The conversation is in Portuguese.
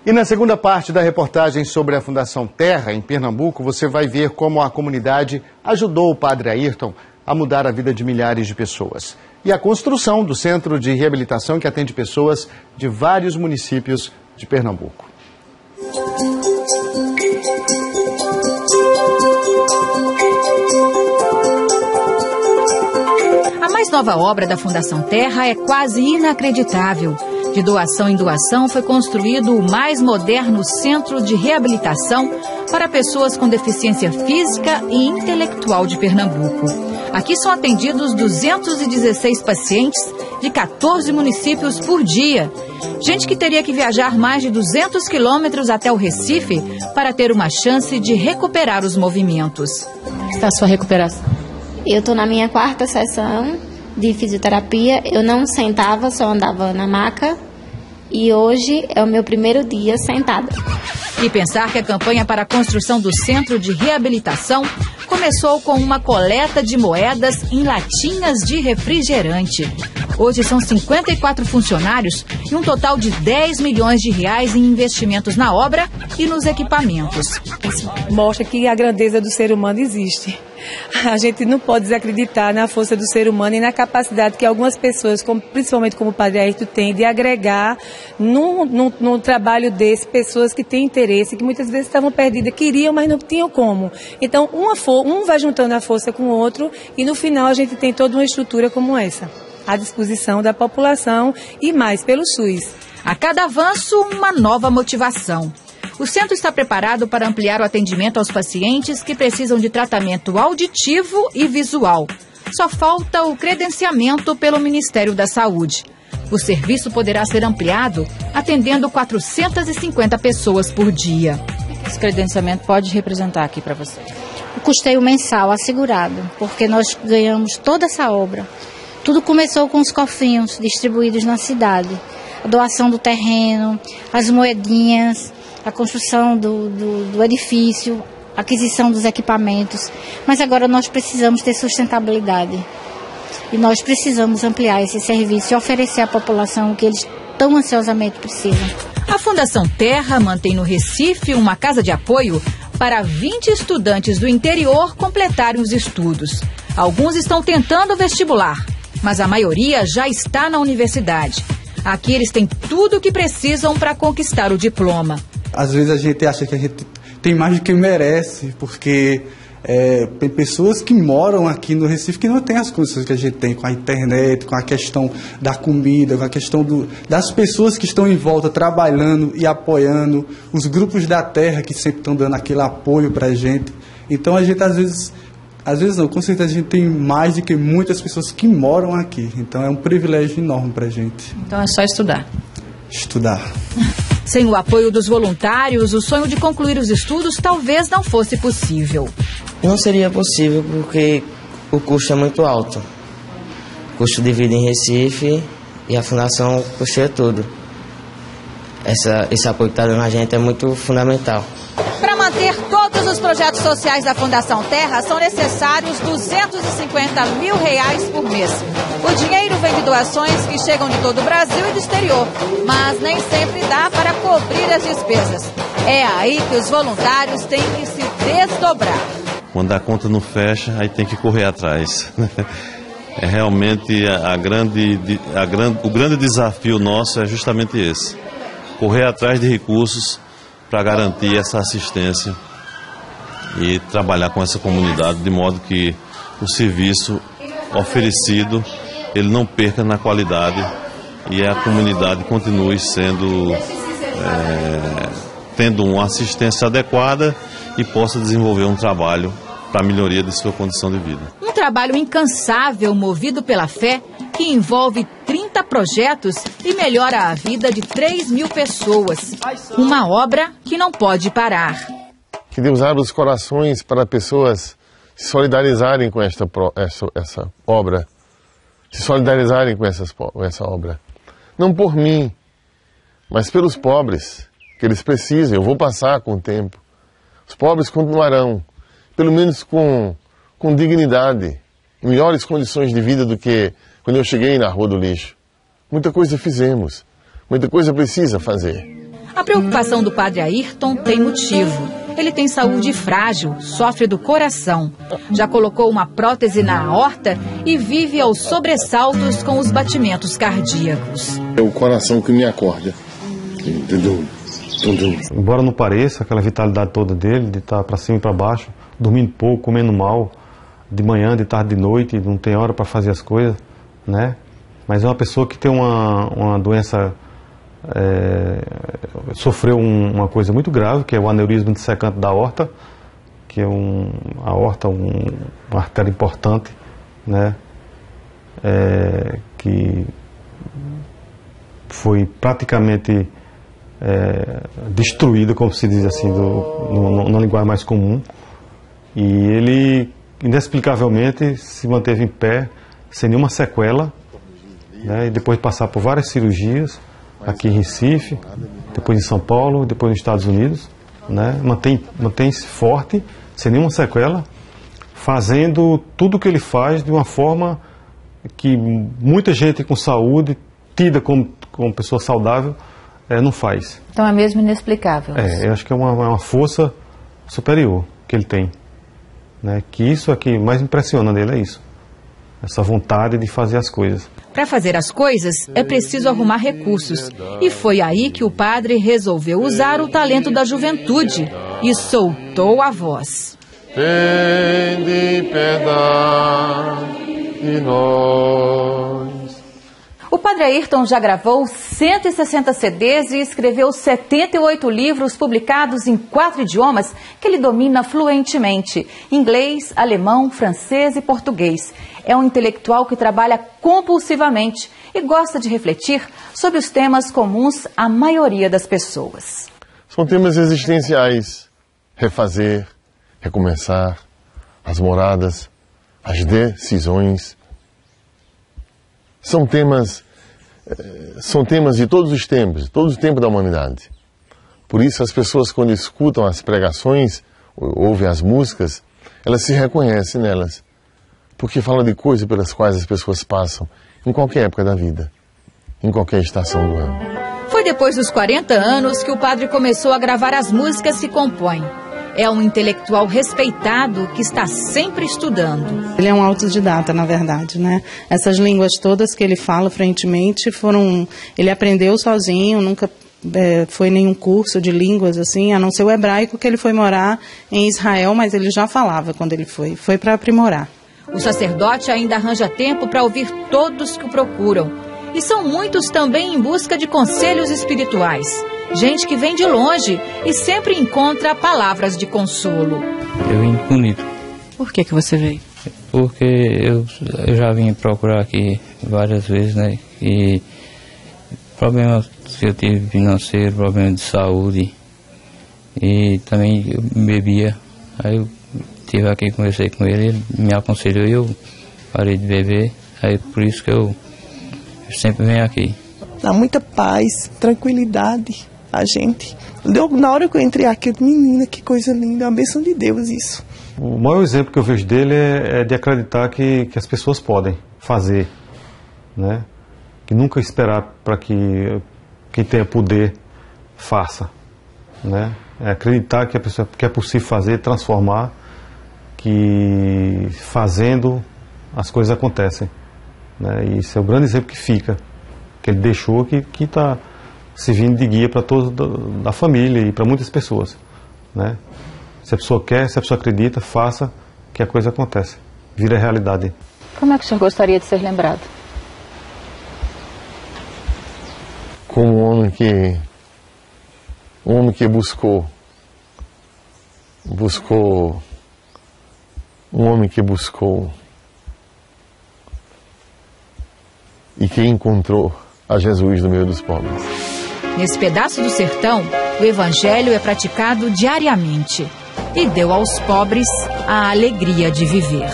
E na segunda parte da reportagem sobre a Fundação Terra, em Pernambuco, você vai ver como a comunidade ajudou o padre Ayrton a mudar a vida de milhares de pessoas. E a construção do centro de reabilitação que atende pessoas de vários municípios de Pernambuco. A mais nova obra da Fundação Terra é quase inacreditável. De doação em doação, foi construído o mais moderno centro de reabilitação para pessoas com deficiência física e intelectual de Pernambuco. Aqui são atendidos 216 pacientes de 14 municípios por dia. Gente que teria que viajar mais de 200 quilômetros até o Recife para ter uma chance de recuperar os movimentos. Está a sua recuperação? Eu estou na minha 4ª sessão de fisioterapia. Eu não sentava, só andava na maca. E hoje é o meu primeiro dia sentada. E pensar que a campanha para a construção do centro de reabilitação começou com uma coleta de moedas em latinhas de refrigerante. Hoje são 54 funcionários e um total de 10 milhões de reais em investimentos na obra e nos equipamentos. Isso mostra que a grandeza do ser humano existe. A gente não pode desacreditar na força do ser humano e na capacidade que algumas pessoas, principalmente como o Padre Ayrton, tem de agregar num trabalho desse pessoas que têm interesse, que muitas vezes estavam perdidas, queriam, mas não tinham como. Então, um vai juntando a força com o outro e no final a gente tem toda uma estrutura como essa, à disposição da população e mais pelo SUS. A cada avanço, uma nova motivação. O centro está preparado para ampliar o atendimento aos pacientes que precisam de tratamento auditivo e visual. Só falta o credenciamento pelo Ministério da Saúde. O serviço poderá ser ampliado, atendendo 450 pessoas por dia. O que esse credenciamento pode representar aqui para você? O custeio mensal assegurado, porque nós ganhamos toda essa obra. Tudo começou com os cofrinhos distribuídos na cidade. A doação do terreno, as moedinhas, a construção do edifício, a aquisição dos equipamentos. Mas agora nós precisamos ter sustentabilidade. E nós precisamos ampliar esse serviço e oferecer à população o que eles tão ansiosamente precisam. A Fundação Terra mantém no Recife uma casa de apoio para 20 estudantes do interior completarem os estudos. Alguns estão tentando vestibular, mas a maioria já está na universidade. Aqui eles têm tudo o que precisam para conquistar o diploma. Às vezes a gente acha que a gente tem mais do que merece, porque tem pessoas que moram aqui no Recife que não têm as condições que a gente tem com a internet, com a questão da comida, com a questão das pessoas que estão em volta trabalhando e apoiando, os grupos da terra que sempre estão dando aquele apoio para a gente. Então a gente às vezes não, com certeza a gente tem mais do que muitas pessoas que moram aqui. Então é um privilégio enorme para a gente. Então é só estudar. Estudar. Sem o apoio dos voluntários, o sonho de concluir os estudos talvez não fosse possível. Não seria possível porque o custo é muito alto. O custo de vida em Recife e a Fundação custeia tudo. Esse apoio que está dando a gente é muito fundamental. Para manter todos os projetos sociais da Fundação Terra, são necessários R$250 mil por mês. O dinheiro vem de doações que chegam de todo o Brasil e do exterior, mas nem sempre dá para cobrir as despesas. É aí que os voluntários têm que se desdobrar. Quando a conta não fecha, aí tem que correr atrás. É realmente o grande desafio nosso é justamente esse. Correr atrás de recursos para garantir essa assistência e trabalhar com essa comunidade de modo que o serviço oferecido ele não perca na qualidade e a comunidade continue tendo uma assistência adequada e possa desenvolver um trabalho para a melhoria de sua condição de vida. Um trabalho incansável, movido pela fé, que envolve 30 projetos e melhora a vida de 3 mil pessoas. Uma obra que não pode parar. Que Deus abra os corações para pessoas se solidarizarem com essa obra. Se solidarizarem com essa obra. Não por mim, mas pelos pobres, que eles precisam. Eu vou passar com o tempo. Os pobres continuarão, pelo menos com dignidade, em melhores condições de vida do que quando eu cheguei na Rua do Lixo. Muita coisa fizemos, muita coisa precisa fazer. A preocupação do padre Ayrton tem motivo. Ele tem saúde frágil, sofre do coração. Já colocou uma prótese na aorta e vive aos sobressaltos com os batimentos cardíacos. É o coração que me acorda. Embora não pareça, aquela vitalidade toda dele, de estar para cima e para baixo, dormindo pouco, comendo mal, de manhã, de tarde, de noite, não tem hora para fazer as coisas, né? Mas é uma pessoa que tem uma doença... sofreu uma coisa muito grave, que é o aneurisma dissecante da aorta, que é a aorta, uma artéria importante, né, que foi praticamente destruída, como se diz assim, na linguagem mais comum, e ele inexplicavelmente se manteve em pé, sem nenhuma sequela, né, e depois de passar por várias cirurgias, aqui em Recife, depois em São Paulo, depois nos Estados Unidos, né? Mantém-se forte, sem nenhuma sequela, fazendo tudo o que ele faz de uma forma que muita gente com saúde, tida como pessoa saudável, não faz. Então é mesmo inexplicável. Eu acho que é uma força superior que ele tem, né? Que isso é que mais impressiona nele, é isso. Essa vontade de fazer as coisas. Para fazer as coisas, é preciso arrumar recursos. E foi aí que o padre resolveu usar o talento da juventude e soltou a voz. Tende piedade de nós. O padre Ayrton já gravou 160 CDs e escreveu 78 livros publicados em 4 idiomas que ele domina fluentemente: inglês, alemão, francês e português. É um intelectual que trabalha compulsivamente e gosta de refletir sobre os temas comuns à maioria das pessoas. São temas existenciais: refazer, recomeçar, as moradas, as decisões. São temas de todos os tempos da humanidade. Por isso as pessoas, quando escutam as pregações, ouvem as músicas, elas se reconhecem nelas. Porque fala de coisas pelas quais as pessoas passam em qualquer época da vida, em qualquer estação do ano. Foi depois dos 40 anos que o padre começou a gravar as músicas que compõe. É um intelectual respeitado que está sempre estudando. Ele é um autodidata, na verdade, né? Essas línguas todas que ele fala fluentemente ele aprendeu sozinho, nunca foi nenhum curso de línguas, assim, a não ser o hebraico, que ele foi morar em Israel, mas ele já falava quando ele foi para aprimorar. O sacerdote ainda arranja tempo para ouvir todos que o procuram. E são muitos também em busca de conselhos espirituais. Gente que vem de longe e sempre encontra palavras de consolo. Eu vim bonito. Por que você veio? Porque eu já vim procurar aqui várias vezes, né? E problemas que eu tive financeiro, problema de saúde. E também eu bebia. Aí eu estive aqui, conversei com ele, ele me aconselhou e eu parei de beber. Aí por isso que eu sempre venho aqui. Dá muita paz, tranquilidade a gente. Na hora que eu entrei aqui, eu disse, menina, que coisa linda, é uma bênção de Deus isso. O maior exemplo que eu vejo dele é de acreditar que as pessoas podem fazer, né? Que nunca esperar para que quem tenha poder faça, né? É acreditar que é possível fazer, transformar, que fazendo as coisas acontecem, né? E esse é o grande exemplo que fica, que ele deixou, que está servindo de guia para todos da família e para muitas pessoas, né? Se a pessoa quer, se a pessoa acredita, faça, que a coisa acontece, vira realidade. Como é que o senhor gostaria de ser lembrado? Como um homem que buscou, um homem que buscou e que encontrou a Jesus no meio dos pobres. Nesse pedaço do sertão, o evangelho é praticado diariamente e deu aos pobres a alegria de viver.